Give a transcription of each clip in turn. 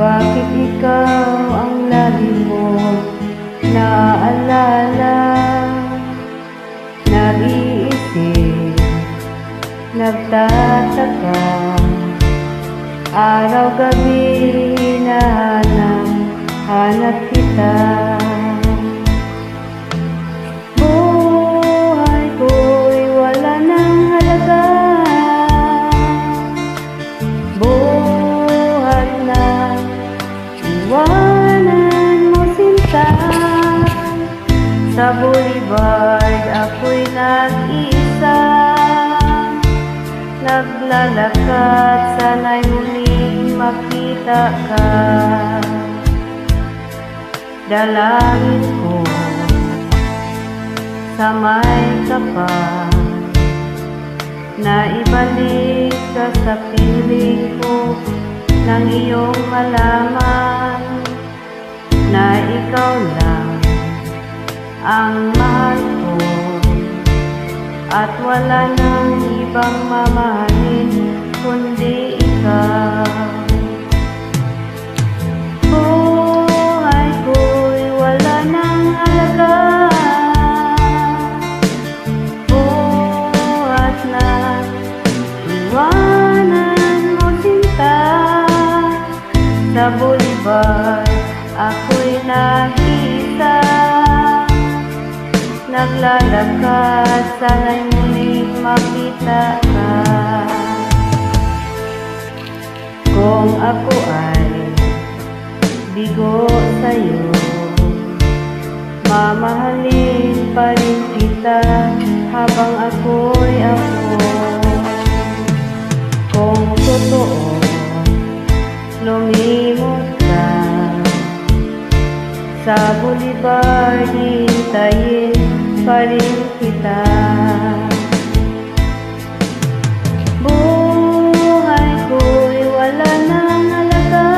Bakit ikaw ang lagi mo naaalala? Nag-iisip, nagtataka, araw-gabi hinahanap kita. Buhay ko'y wala ng halaga, buhat na iwanan mo sinta. Sa boulevard ako'y nag-isa, naglalakad, sana'y muling makita ka. Dalangin ko sa may kapal na ibalik ka sa piling ko, nang iyong malaman na ikaw lang ang mahal ko at wala nang ibang mamahalin kundi ikaw. Buhay ko'y wala nang halaga, buhat na iwanan mo sinta. Sa boulevard ako'y nakita, naglalakad, sana'y muling makita ka. Kung ako ay bigo sa'yo, mamahalin pa rin kita habang ako'y ako. Kung totoo lumimot ka sa boulevard, hintayin pa rin kita. Buhay ko'y wala nang halaga,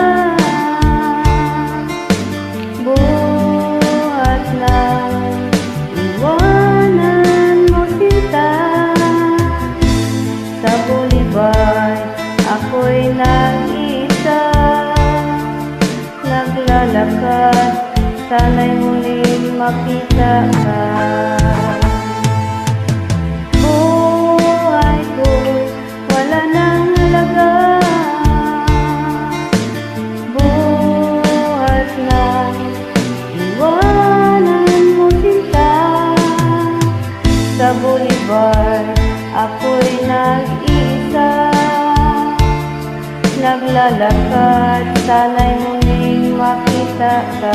buhat na iwanan mo sinta. Sa boulevard ako'y nag-isa, naglalakad, sana'y muling makita ka. Buhay ko wala nang halaga, buhat na iwanan mo sinta. Sa boulevard ako'y nag-isa, naglalakad, sana'y muling makita ka.